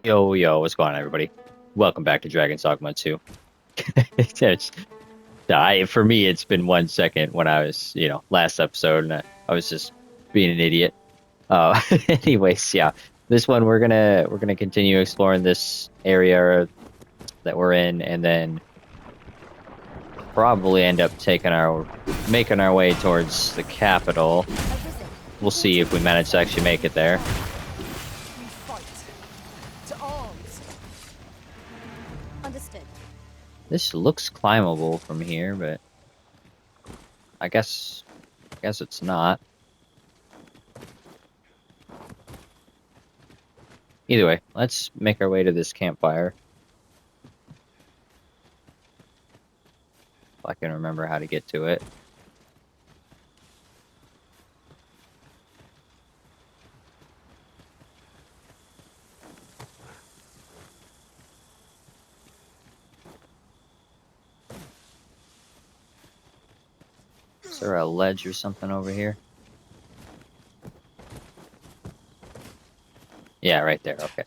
Yo, what's going on, everybody? Welcome back to Dragon's Dogma 2. It's, for me, it's been 1 second when I was, last episode, and I was just being an idiot. Uh, anyways, yeah, this one we're gonna continue exploring this area that we're in, and then probably end up making our way towards the capital. Arisen, We'll see if we manage to actually make it there. we fight. To arms. Understood. This looks climbable from here, but I guess it's not. Either way, let's make our way to this campfire. If I can remember how to get to it. Is there a ledge or something over here? Yeah, right there, okay.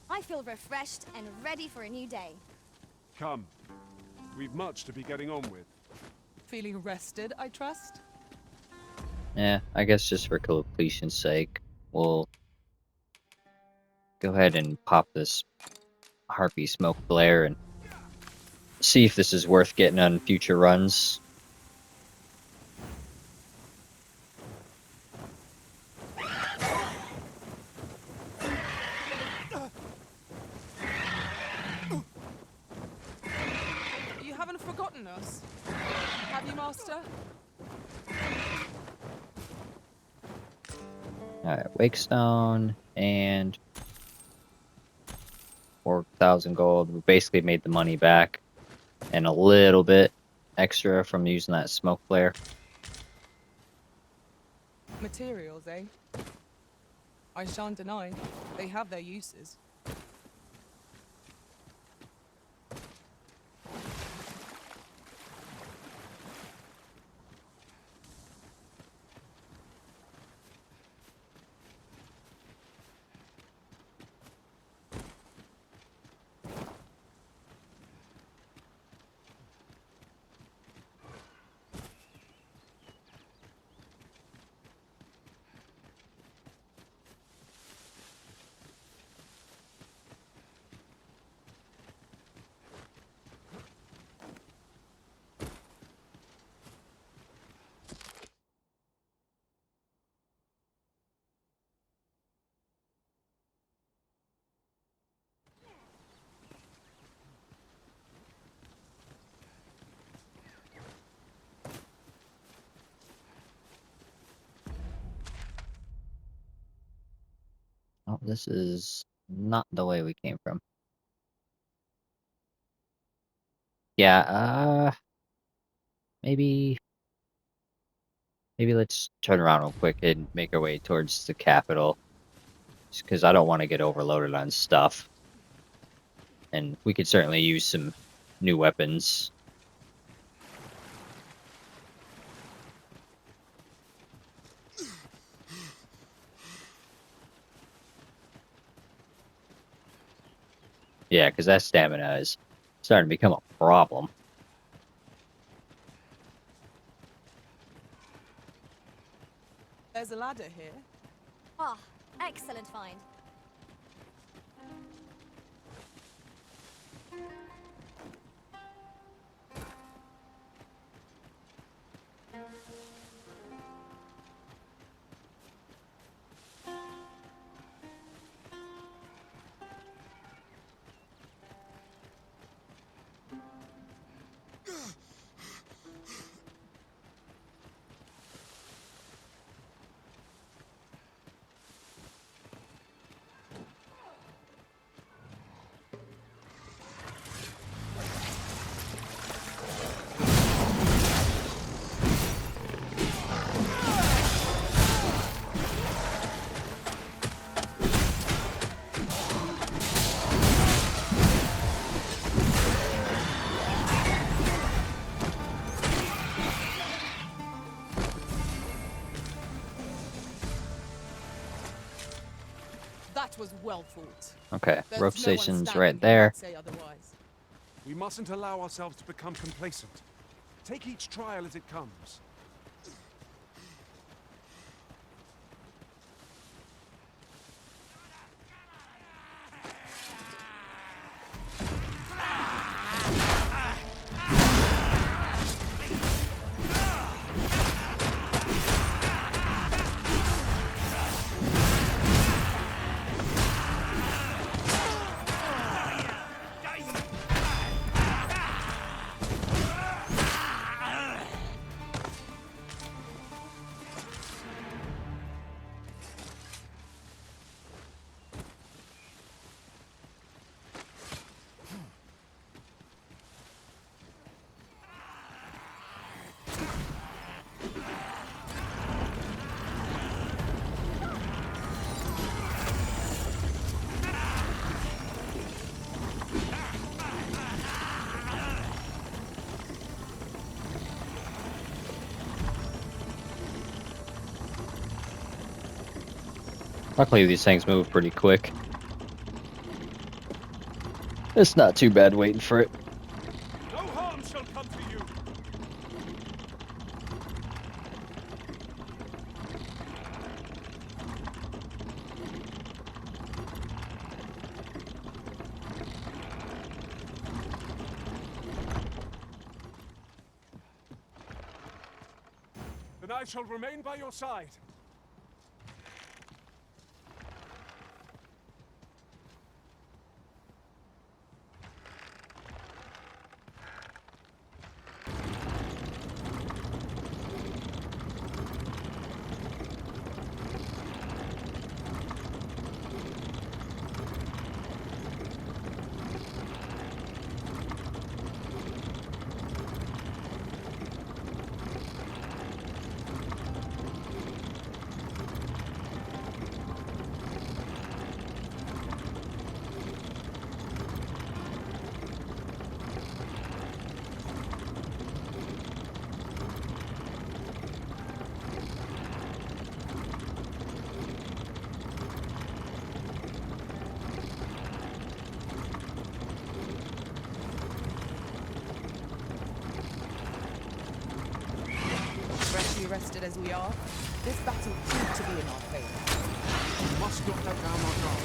I feel refreshed and ready for a new day. Come. We've much to be getting on with. Feeling rested, I trust? Yeah, I guess just for completion's sake, we'll go ahead and pop this Harpy Smoke Flare and see if this is worth getting on future runs. You haven't forgotten us, have you, Master? Alright, Wakestone and 4,000 gold. We basically made the money back and a little bit extra from using that smoke flare. Materials, eh? I shan't deny, they have their uses. Oh, this is not the way we came from. Yeah, maybe let's turn around real quick and make our way towards the capital. Just because I don't want to get overloaded on stuff. And we could certainly use some new weapons. Yeah, because that stamina is starting to become a problem. There's a ladder here. Ah, excellent find. Well fought. Okay, There's rope no one station's standing right who there. might say otherwise. We mustn't allow ourselves to become complacent. Take each trial as it comes. Luckily, these things move pretty quick. It's not too bad waiting for it. No harm shall come to you. Then I shall remain by your side. Freshly rested as we are, this battle proved to be in our favour. We must not let down our guard.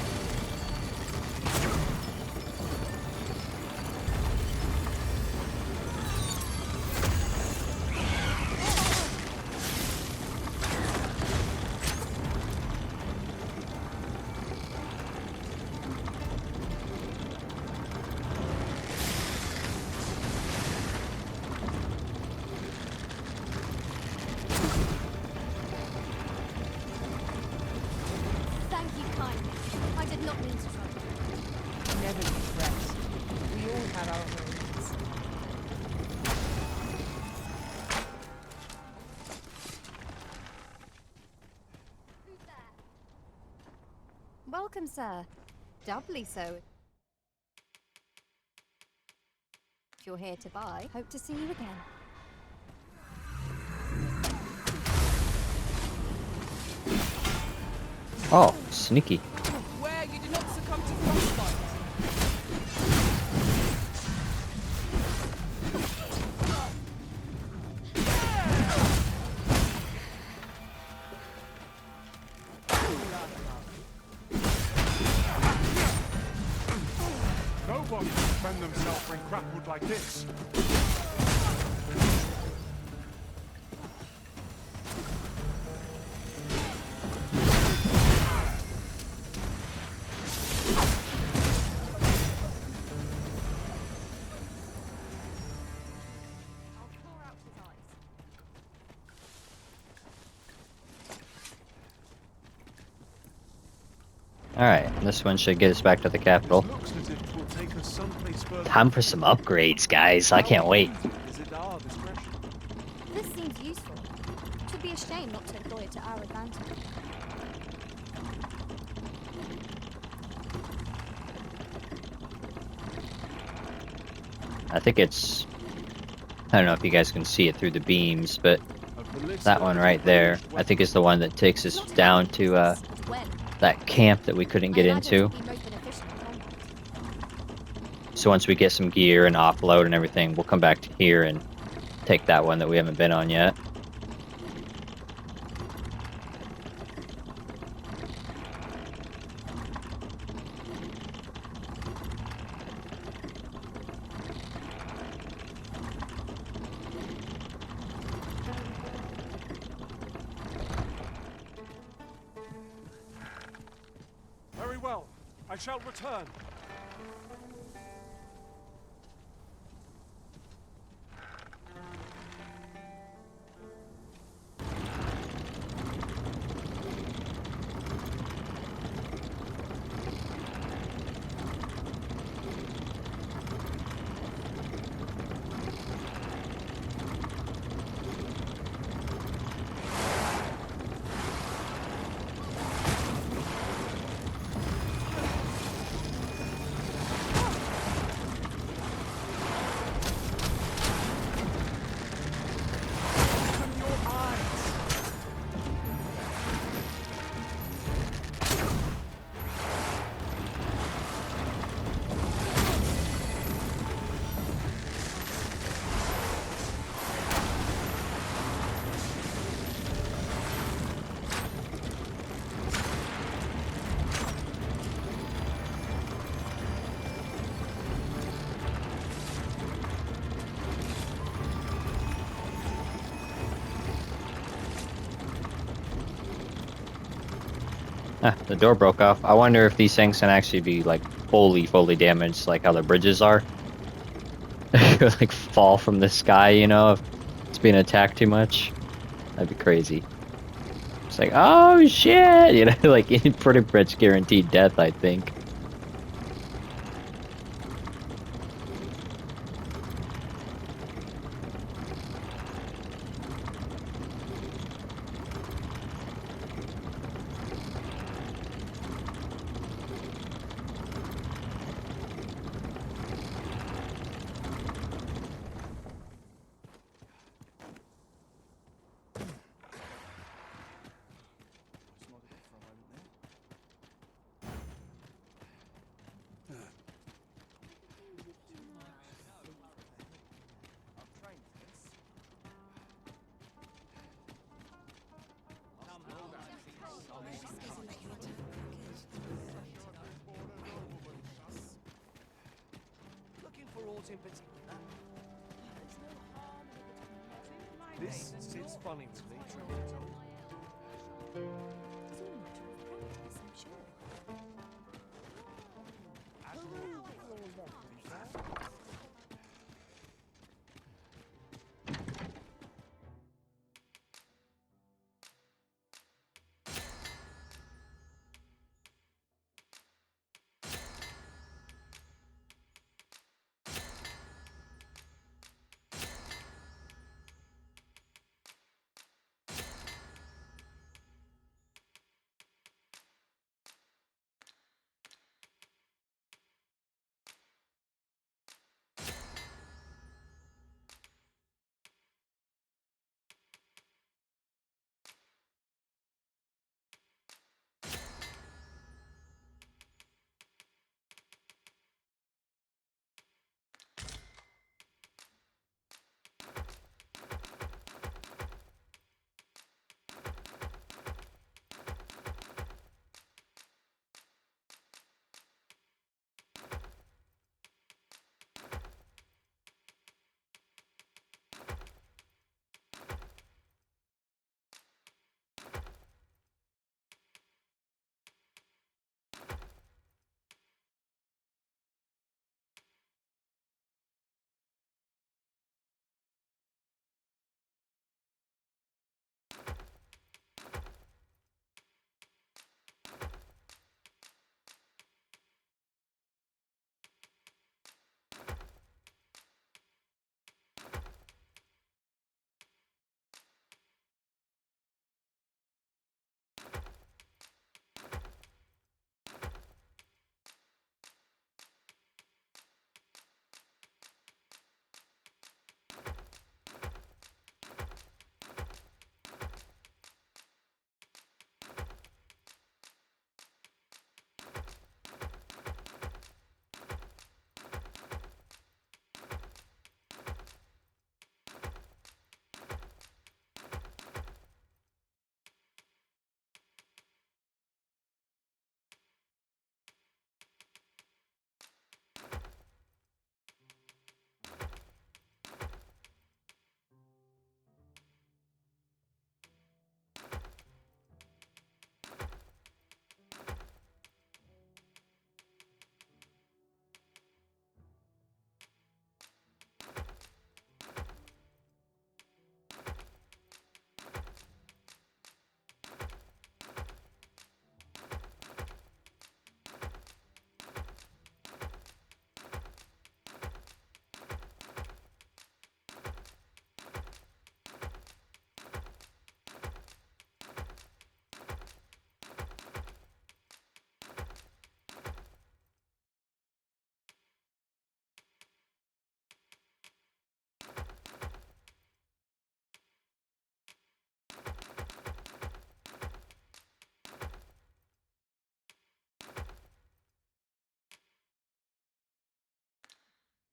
Thank you kindly. I did not mean to trouble you. Never be fret. We all have our moments. Who's there? Welcome, sir. Doubly so. If you're here to buy, hope to see you again. Oh, sneaky. Where you did not succumb to frostbite. No one can defend themselves when grappled like this. I'll pour out his eyes. Alright, this one should get us back to the capital. This looks as if it will take us someplace further. Time for some upgrades, guys. I can't wait. Is it our discretion? This seems useful. It would be a shame not to employ it to our advantage. I think it's... I don't know if you guys can see it through the beams, but Of the list that one right there, I think is the one that takes us Not down how to, it is, but when. that camp that we couldn't get I imagine into. it'll be most beneficial in combat. So once we get some gear and offload and everything, we'll come back to here and take that one that we haven't been on yet. Very well. I shall return. Ah, the door broke off. I wonder if these things can actually be like fully damaged, like how the bridges are. Like fall from the sky, you know, if it's being attacked too much. That'd be crazy. It's like, oh shit, you know, like pretty much guaranteed death, I think. Looking for aught in particular? This sits funny to me, truth be told. It's all a matter of practice, I'm sure.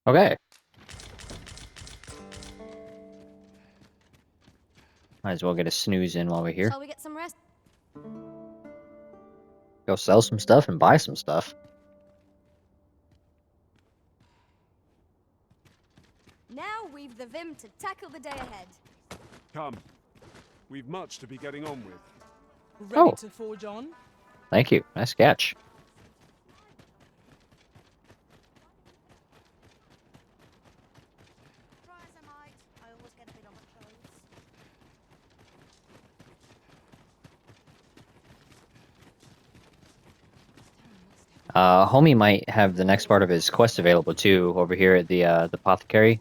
Okay. Might as well get a snooze in while we're here. Shall we get some rest? Go sell some stuff and buy some stuff. Now we've the vim to tackle the day ahead. Come. We've much to be getting on with. Ready Oh. to forge on? Thank you. Nice catch. Try as I might, I always get a bit on my clothes. Homie might have the next part of his quest available too over here at the apothecary.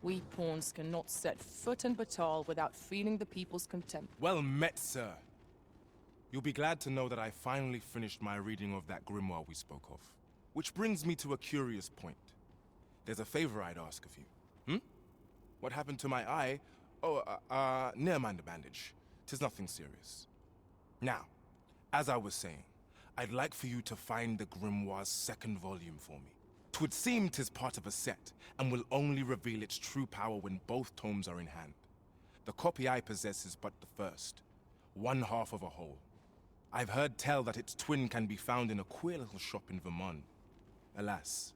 We pawns cannot set foot in Batal without feeling the people's contempt. Well met, sir. You'll be glad to know that I finally finished my reading of that grimoire we spoke of. Which brings me to a curious point. There's a favor I'd ask of you. What happened to my eye? Oh, never mind the bandage. 'Tis nothing serious. Now, as I was saying, I'd like for you to find the grimoire's second volume for me. 'Twould seem 'tis part of a set, and will only reveal its true power when both tomes are in hand. The copy I possess is but the first, one half of a whole. I've heard tell that its twin can be found in a queer little shop in Vermont. Alas,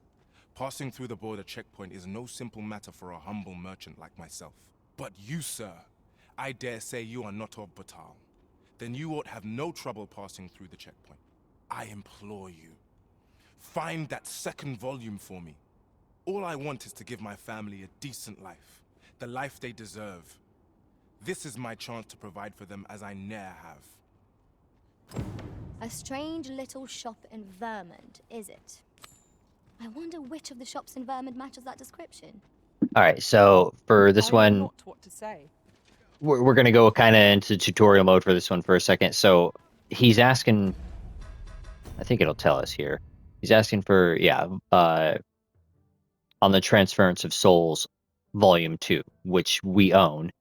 passing through the border checkpoint is no simple matter for a humble merchant like myself. But you, sir, I dare say you are not of Batal. Then you ought have no trouble passing through the checkpoint. I implore you, find that second volume for me. All I want is to give my family a decent life, the life they deserve. This is my chance to provide for them as I ne'er have. A strange little shop in Vermont, is it? I wonder which of the shops in Vermont matches that description. All right, so for this I know one, not what to say. we're gonna go kind of into tutorial mode for this one for a second. So he's asking, I think it'll tell us here. He's asking for on the Transference of Souls, Volume 2, which we own.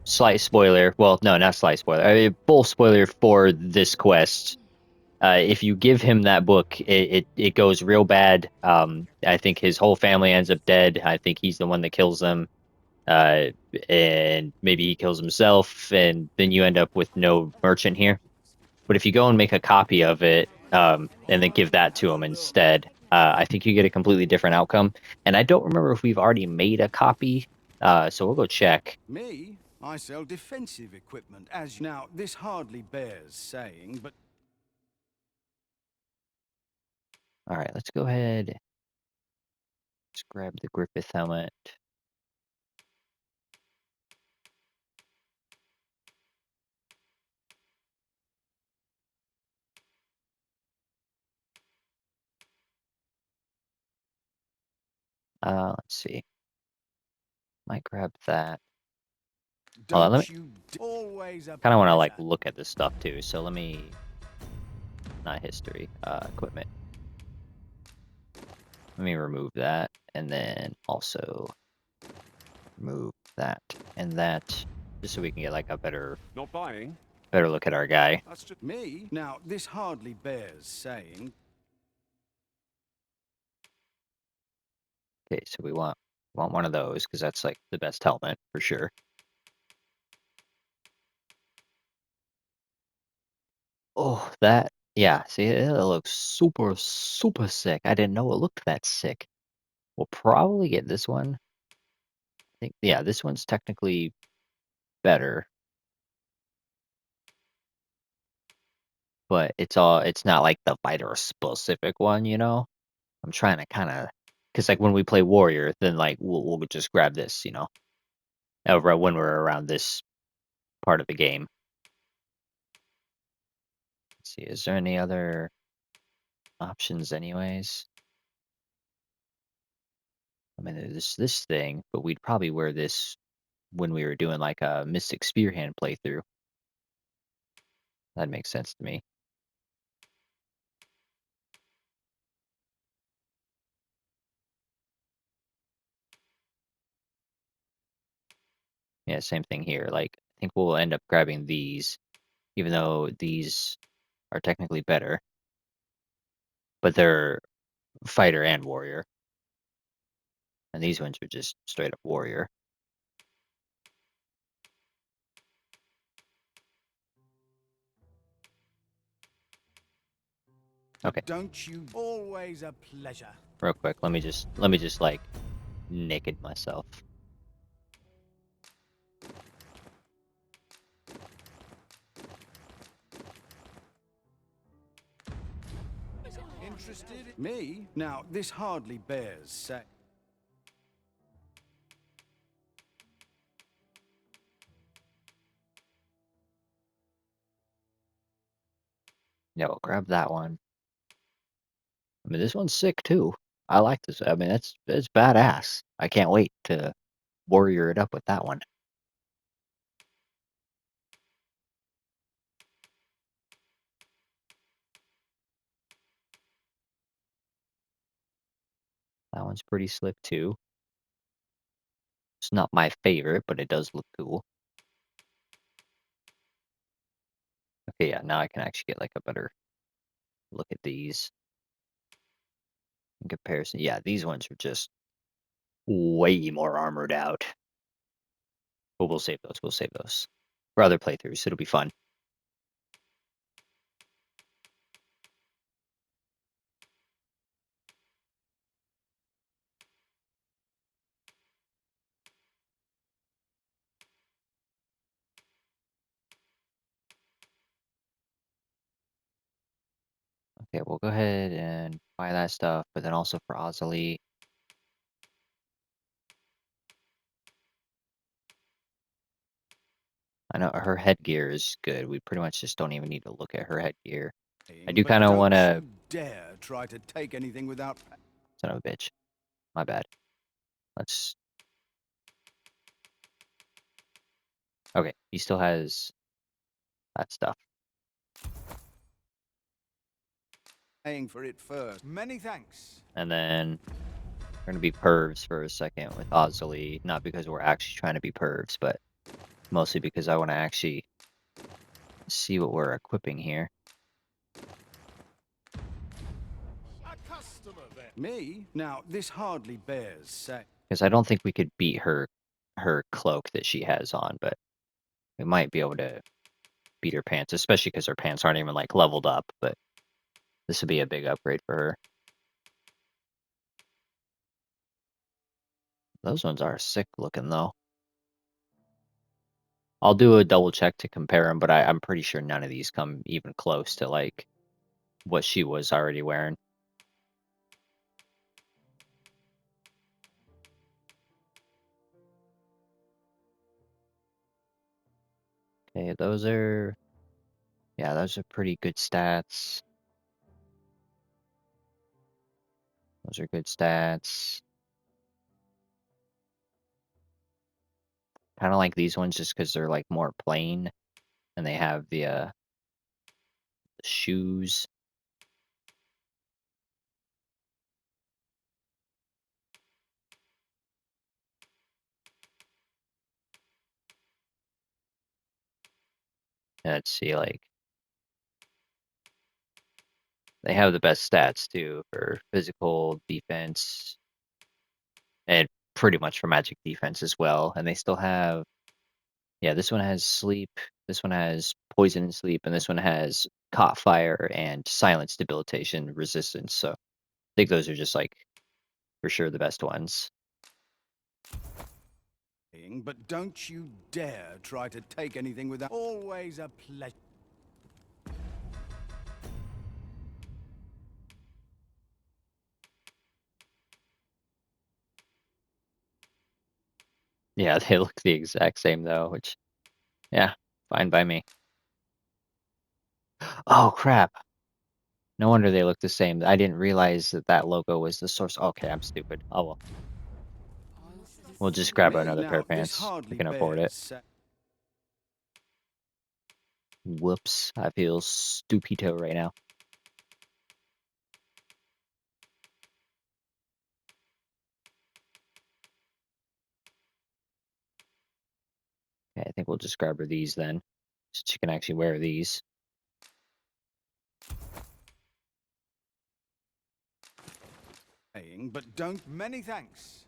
Slight spoiler. Well, no, not slight spoiler. I mean, full spoiler for this quest. If you give him that book, it goes real bad. I think his whole family ends up dead. I think he's the one that kills them. And maybe he kills himself, and then you end up with no merchant here. But if you go and make a copy of it, and then give that to him instead, I think you get a completely different outcome. And I don't remember if we've already made a copy, so we'll go check. Me? I sell defensive equipment, as now, this hardly bears saying, but All right, let's go ahead. Let's grab the Griffith helmet. Let's see. Might grab that. Hold on, don't you always a kind of want to like pleasure. look at this stuff too. So let me, not history, equipment. Let me remove that, and then also remove that and that, just so we can get like a better Not buying? look at our guy. That's just... Me? Now, this hardly bears saying. Okay, so we want one of those because that's like the best helmet for sure. Oh, that, yeah, see, it looks super, super sick. I didn't know it looked that sick. We'll probably get this one. I think, yeah, this one's technically better, but it's not like the fighter specific one, you know? I'm trying to kind of, because like when we play Warrior, then like we'll just grab this, you know, over when we're around this part of the game. Let's see, is there any other options anyways? I mean, there's this thing, but we'd probably wear this when we were doing like a Mystic Spearhand playthrough. That makes sense to me. Yeah, same thing here. Like, I think we'll end up grabbing these, even though these are technically better, but they're fighter and warrior. And these ones are just straight up warrior. Okay. Don't you always a pleasure? Real quick, let me just like naked myself. Interested in me? Now, this hardly bears say. Yeah, we'll grab that one. I mean, this one's sick too. I like this. I mean, it's badass. I can't wait to warrior it up with that one. That one's pretty slick too. It's not my favorite, but it does look cool. Okay, yeah, now I can actually get like a better look at these in comparison. Yeah, these ones are just way more armored out. But we'll save those. We'll save those for other playthroughs. It'll be fun. Okay, we'll go ahead and buy that stuff, but then also for Ozzy. I know her headgear is good. We pretty much just don't even need to look at her headgear. I do But kind of don't want to. you dare try to take anything without. Son of a bitch. My bad. Let's. Okay, he still has that stuff. Paying for it first. Many thanks. And then we're going to be pervs for a second with Ozzy. Not because we're actually trying to be pervs, but mostly because I want to actually see what we're equipping here. Me? Now, this hardly bears say. Because I don't think we could beat her cloak that she has on, but we might be able to beat her pants, especially because her pants aren't even like leveled up, but this would be a big upgrade for her. Those ones are sick looking though. I'll do a double check to compare them, but I'm pretty sure none of these come even close to like what she was already wearing. Okay, those are pretty good stats. Those are good stats. Kind of like these ones just because they're like more plain and they have the shoes. Let's see, like they have the best stats too for physical defense and pretty much for magic defense as well. And they still have, yeah, this one has sleep, this one has poison and sleep, and this one has caught fire and silence debilitation resistance. So I think those are just like for sure the best ones. But don't you dare try to take anything without. Always a pleasure. Yeah, they look the exact same though, which, yeah, fine by me. Oh crap. No wonder they look the same. I didn't realize that that logo was the source. Okay, I'm stupid. Oh well. We'll just grab Me? another pair Now, of this pants. We hardly can afford it. bears say. Whoops. I feel stupito right now. Okay, I think we'll just grab her these then. So she can actually wear these. saying, but don't... Many thanks.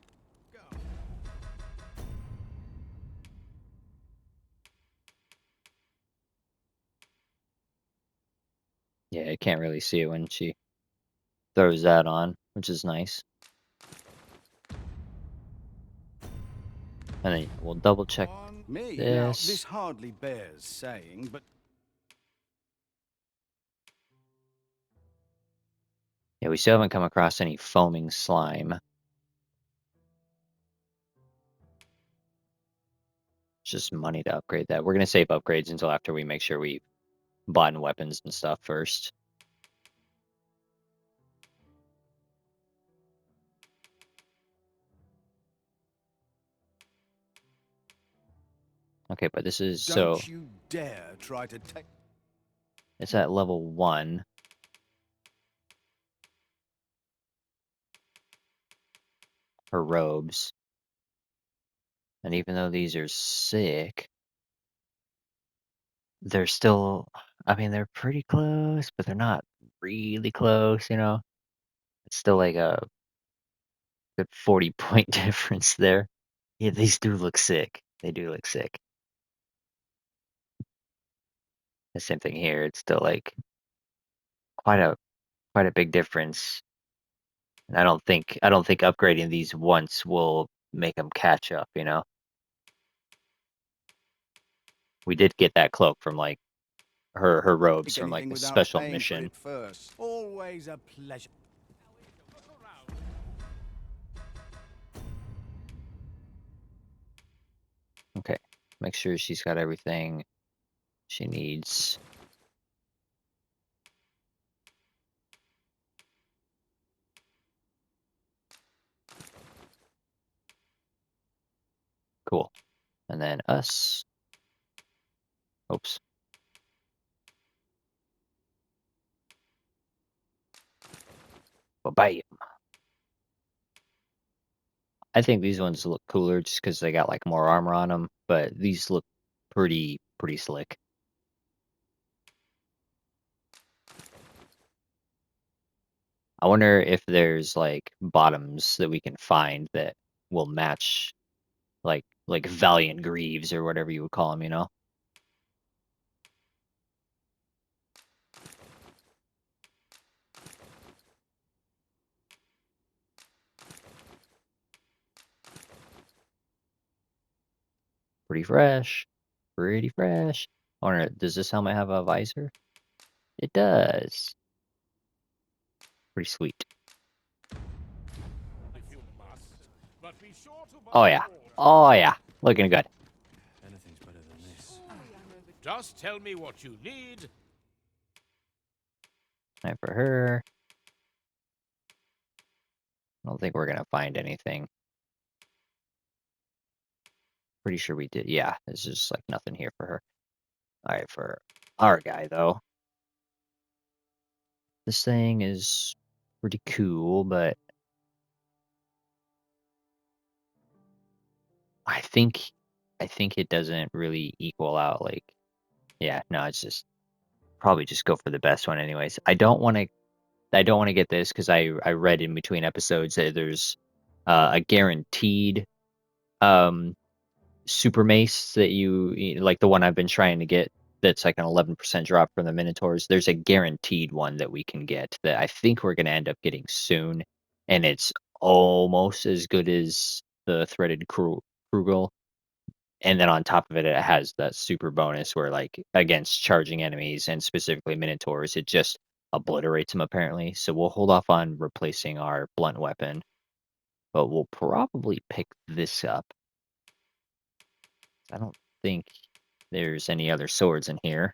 Yeah, I can't really see it when she throws that on, which is nice. And then we'll double check Me? Now, this. this hardly bears saying, but... Yeah, we still haven't come across any foaming slime. It's just money to upgrade that. We're going to save upgrades until after we make sure we've bought weapons and stuff first. Okay, but this is Don't you dare try to take... it's at level 1. Her robes. And even though these are sick, they're still, I mean, they're pretty close, but they're not really close, you know? It's still like a good 40-point difference there. Yeah, these do look sick. They do look sick. The same thing here. It's still like quite a big difference. And I don't think upgrading these once will make them catch up, you know? We did get that cloak from like her robes Take from like anything the without special paying for mission. it first. Always a pleasure. Okay. Make sure she's got everything she needs. Cool. And then us. Oops. Bye-bye. I think these ones look cooler just because they got like more armor on them, but these look pretty slick. I wonder if there's like bottoms that we can find that will match like Valiant Greaves or whatever you would call them, you know? Pretty fresh. Pretty fresh. I wonder, does this helmet have a visor? It does. Pretty sweet. Oh yeah. Oh yeah. Looking good. Anything's better than this. Just tell me what you need. And for her, I don't think we're gonna find anything. Pretty sure we did. Yeah, there's just like nothing here for her. All right, for our guy though, this thing is pretty cool, but I think it doesn't really equal out. Like, yeah, no, it's just probably just go for the best one, anyways. I don't want to get this because I read in between episodes that there's a guaranteed super mace that like the one I've been trying to get that's like an 11% drop from the Minotaurs. There's a guaranteed one that we can get that I think we're going to end up getting soon, and it's almost as good as the threaded Krugel. And then on top of it, it has that super bonus where like against charging enemies and specifically Minotaurs, it just obliterates them apparently. So we'll hold off on replacing our blunt weapon, but we'll probably pick this up. I don't think there's any other swords in here.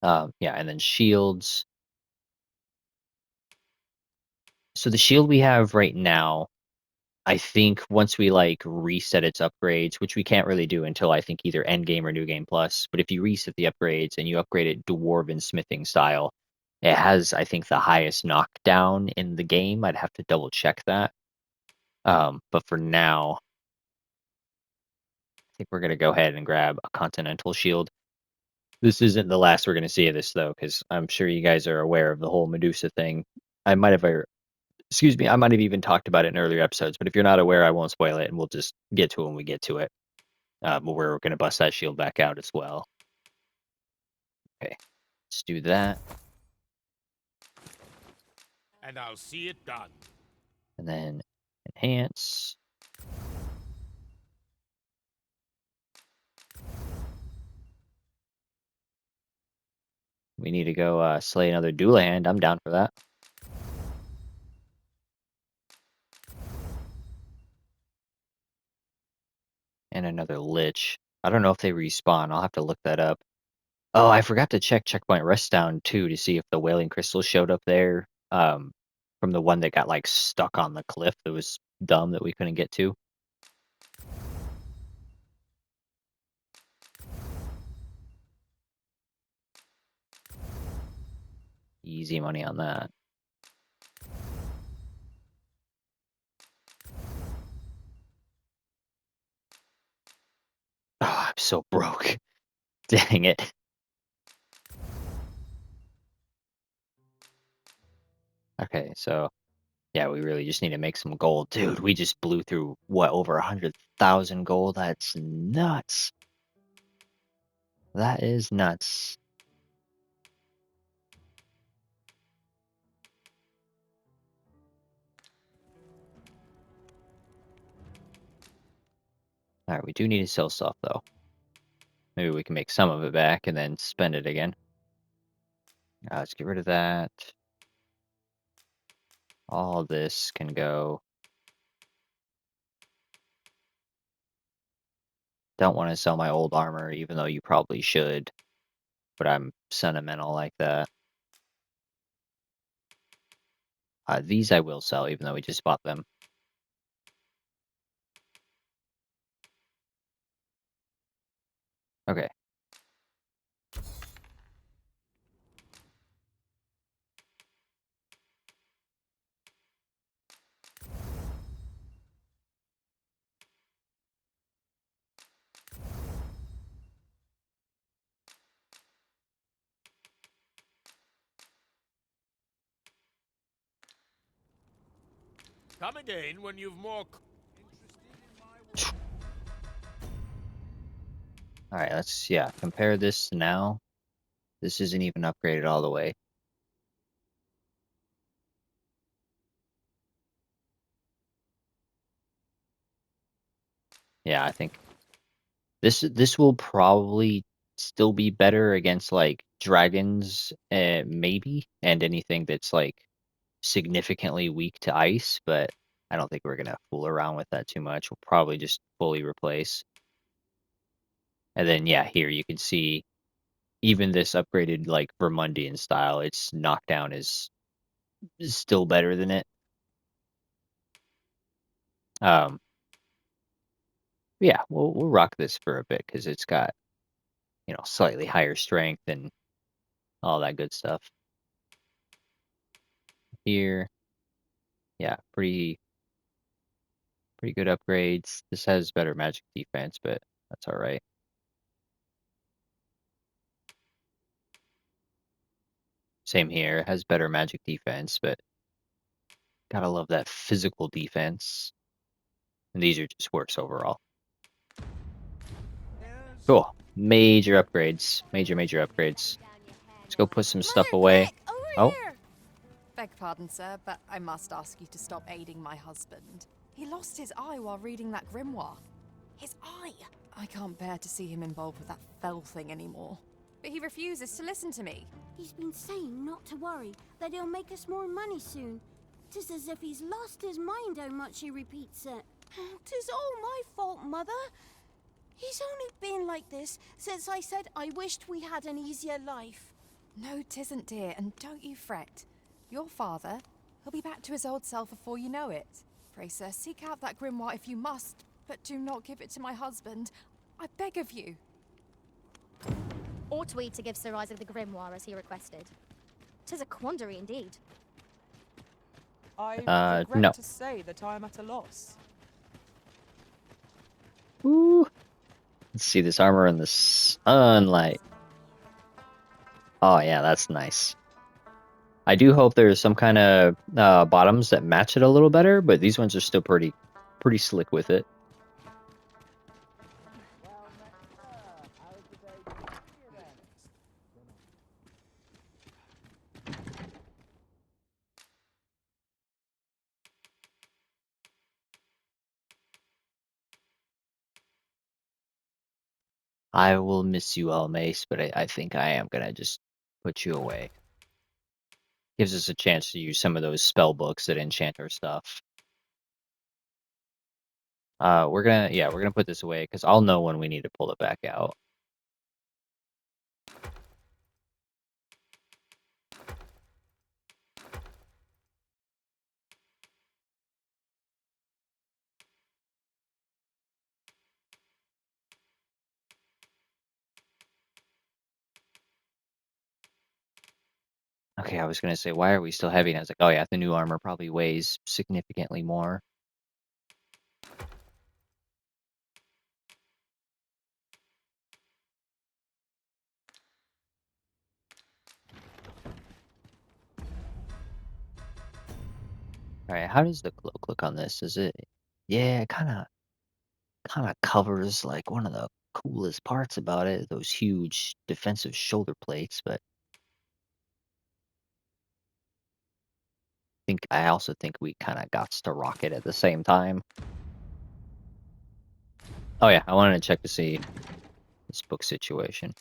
Yeah, and then shields. So the shield we have right now, I think once we like reset its upgrades, which we can't really do until I think either end game or new game plus, but if you reset the upgrades and you upgrade it dwarven smithing style, it has I think the highest knockdown in the game. I'd have to double check that. But for now, I think we're gonna go ahead and grab a continental shield. This isn't the last we're going to see of this, though, because I'm sure you guys are aware of the whole Medusa thing. I might have, excuse me, I might have even talked about it in earlier episodes, but if you're not aware, I won't spoil it, and we'll just get to it when we get to it. But we're going to bust that shield back out as well. Okay, let's do that. And I'll see it done. And then enhance. We need to go slay another Doulahan. I'm down for that. And another Lich. I don't know if they respawn. I'll have to look that up. Oh, I forgot to check Checkpoint Rest Down too to see if the Wailing Crystal showed up there. From the one that got like stuck on the cliff that was dumb that we couldn't get to. Easy money on that. Oh, I'm so broke. Dang it. Okay, so yeah, we really just need to make some gold. Dude, we just blew through, what, over 100,000 gold? That's nuts. That is nuts. Alright, we do need to sell stuff, though. Maybe we can make some of it back and then spend it again. Let's get rid of that. All this can go. Don't want to sell my old armor, even though you probably should. But I'm sentimental like that. These I will sell, even though we just bought them. Okay. Come again when you've more. Alright, let's, yeah, compare this now. This isn't even upgraded all the way. Yeah, I think this will probably still be better against like dragons, maybe, and anything that's like significantly weak to ice, but I don't think we're gonna fool around with that too much. We'll probably just fully replace. And then yeah, here you can see even this upgraded like Vermundian style, its knockdown is still better than it. Um, yeah, we'll rock this for a bit because it's got, you know, slightly higher strength and all that good stuff. Here, yeah, pretty good upgrades. This has better magic defense, but that's all right. Same here, it has better magic defense, but gotta love that physical defense. And these are just worse overall. Cool. Major upgrades. Major upgrades. Let's go put some stuff away. Oh, Beg pardon, sir, but I must ask you to stop aiding my husband. He lost his eye while reading that grimoire. His eye? I can't bear to see him involved with that fell thing anymore. But he refuses to listen to me. He's been saying not to worry, that he'll make us more money soon. 'Tis as if he's lost his mind how much he repeats it. Oh, 'tis all my fault, Mother. He's only been like this since I said I wished we had an easier life. No, 'tisn't, dear, and don't you fret. Your father, he'll be back to his old self before you know it. Pray, sir, seek out that grimoire if you must, but do not give it to my husband. I beg of you. Ought we to give Sir Isaac the grimoire as he requested? 'Tis a quandary indeed. I regret no. to say that I am at a loss. Ooh. Let's see this armor in the sunlight. Oh yeah, that's nice. I do hope there's some kind of bottoms that match it a little better, but these ones are still pretty slick with it. I will miss you all, Mace, but I think I am gonna just put you away. Gives us a chance to use some of those spell books that enchant our stuff. We're gonna put this away because I'll know when we need to pull it back out. Okay, I was gonna say, why are we still heavy? And I was like, oh yeah, the new armor probably weighs significantly more. All right, how does the cloak look on this? Is it? Yeah, it kind of covers like one of the coolest parts about it, those huge defensive shoulder plates. But I also think we kind of got to rock it at the same time. Oh yeah, I wanted to check to see this book situation.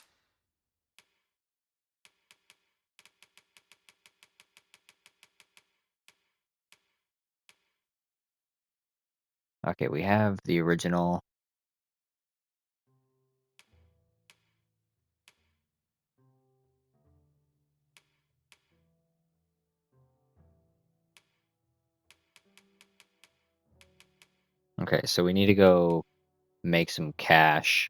Okay, we have the original. Okay, so we need to go make some cash.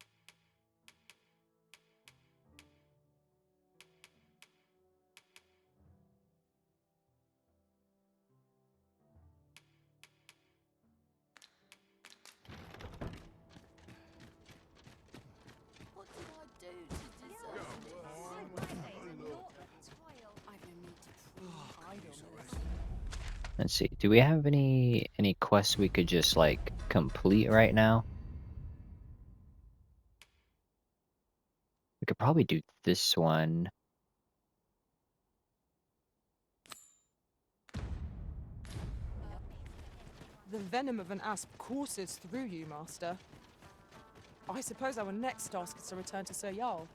What did I do to deserve this? Let's see. Do we have any quests we could just like complete right now? We could probably do this one. The venom of an asp courses through you, Master. I suppose our next task is to return to Sir Jarl.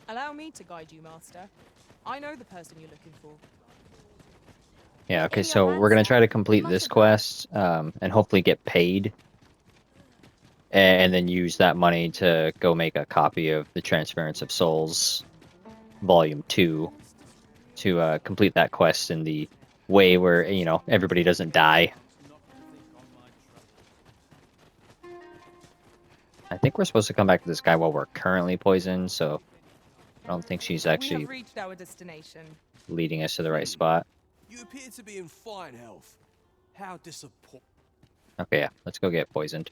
Allow me to guide you, Master. I know the person you're looking for. Yeah, okay, In your so we're hands, gonna try sir. to complete Much this obliged. quest, and hopefully get paid, and then use that money to go make a copy of the Transference of Souls, Volume 2, to complete that quest in the way where, you know, everybody doesn't die. I think we're supposed to come back to this guy while we're currently poisoned, so I don't think she's We actually have reached our destination. leading us to the right spot. You appear to be in fine health. How disappointing. Okay, yeah, let's go get poisoned.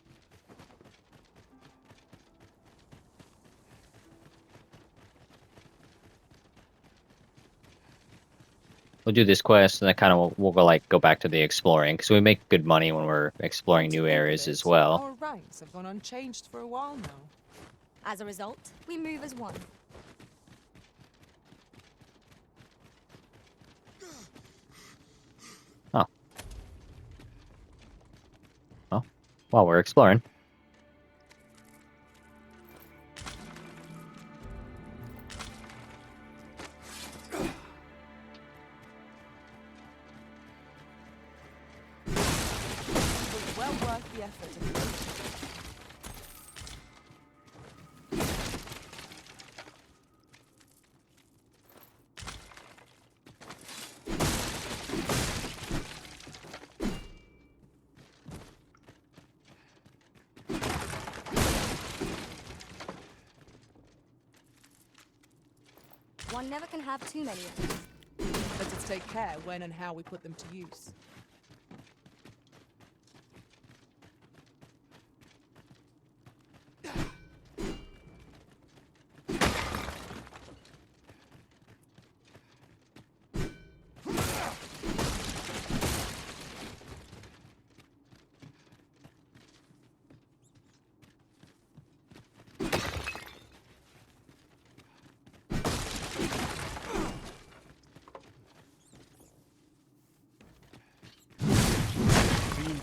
We'll do this quest, and then kind of we'll go back to the exploring, because we make good money when we're exploring Come to new think of areas it, as well. Our ranks have gone unchanged for a while now. As a result, we move as one. Oh. Well, while we're exploring. It was well worth the effort. One never can have too many of them. Let us take care when and how we put them to use.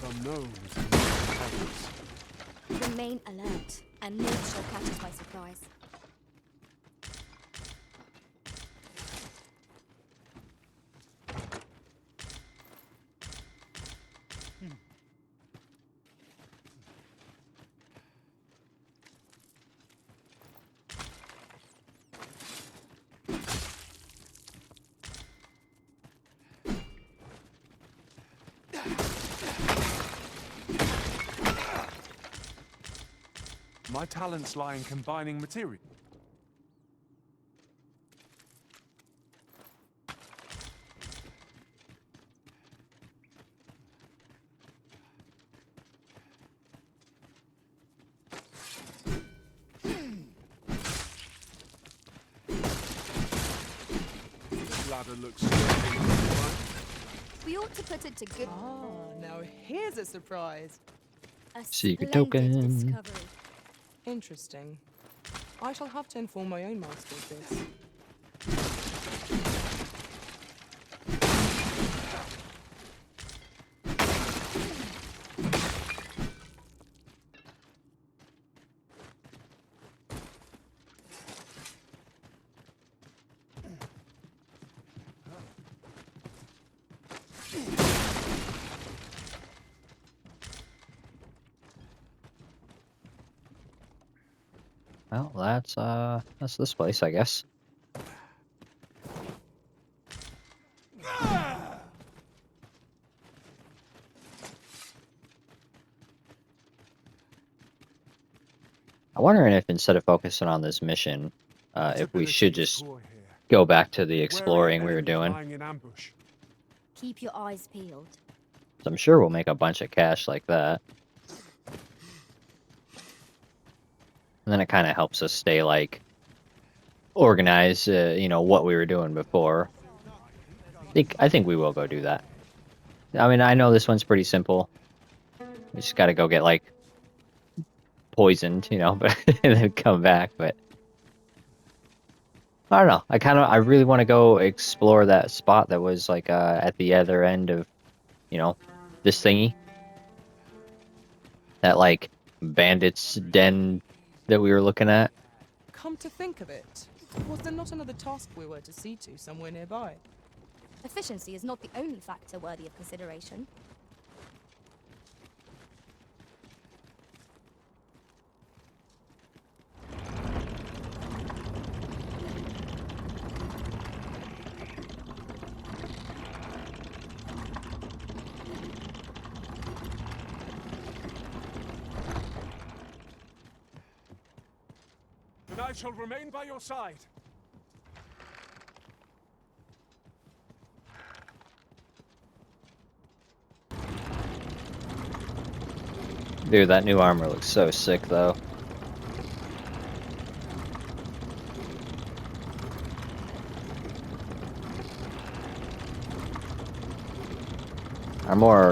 unknown is in the heavens. Remain alert, and naught shall catch us by surprise. My talents lie in combining material. This ladder looks sturdy. We ought to put it to good. Ah, now here's a surprise. A Secret splendid token. discovery. Interesting. I shall have to inform my own master of this. Well, that's this place, I guess. I'm wondering if instead of focusing on this mission, if we should just go back to the exploring we were doing. Lying in ambush. Keep your eyes peeled. So I'm sure we'll make a bunch of cash like that. And then it kind of helps us stay, like, organized, you know, what we were doing before. I think we will go do that. I mean, I know this one's pretty simple. We just gotta go get, like, poisoned, you know, but and then come back, but I don't know. I really want to go explore that spot that was like at the other end of, you know, this thingy. That like bandits den that we were looking at. Come to think of it, was there not another task we were to see to somewhere nearby? Efficiency is not the only factor worthy of consideration. Then I shall remain by your side. Dude, that new armor looks so sick, though.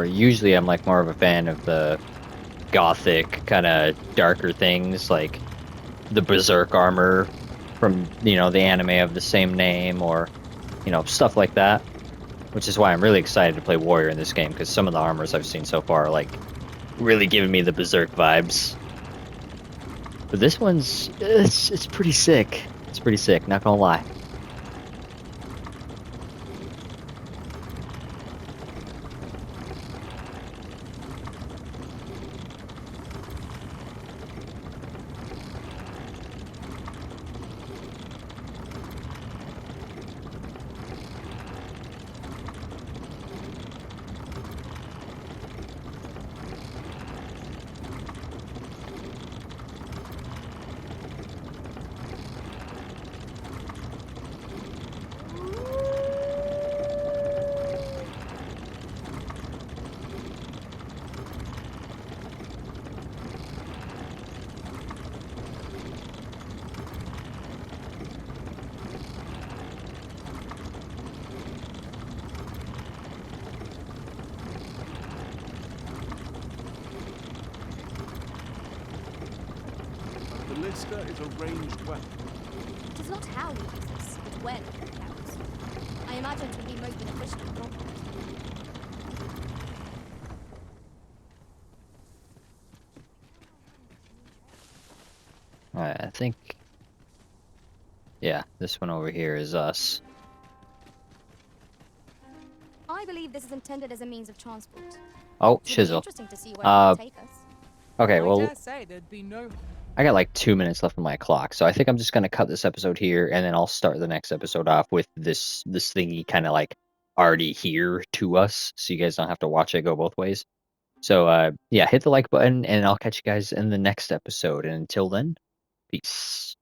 Usually I'm like more of a fan of the gothic kind of darker things, like the berserk armor from, you know, the anime of the same name, or, you know, stuff like that. Which is why I'm really excited to play warrior in this game, because some of the armors I've seen so far are like really giving me the berserk vibes. But this one's it's pretty sick. It's pretty sick, not gonna lie. The Lister is a ranged weapon. It is not how you use this, but when it counts. I imagine it would be most beneficial in combat. think... Yeah, this one over here is us. I believe this is intended as a means of transport. Oh, It will be shizzle. interesting to see where it will take us. Okay, I well, dare say there'd be no. I got like 2 minutes left on my clock, so I think I'm just gonna cut this episode here, and then I'll start the next episode off with this thingy kind of like already here to us, so you guys don't have to watch it go both ways. So yeah, hit the like button, and I'll catch you guys in the next episode. And until then, peace.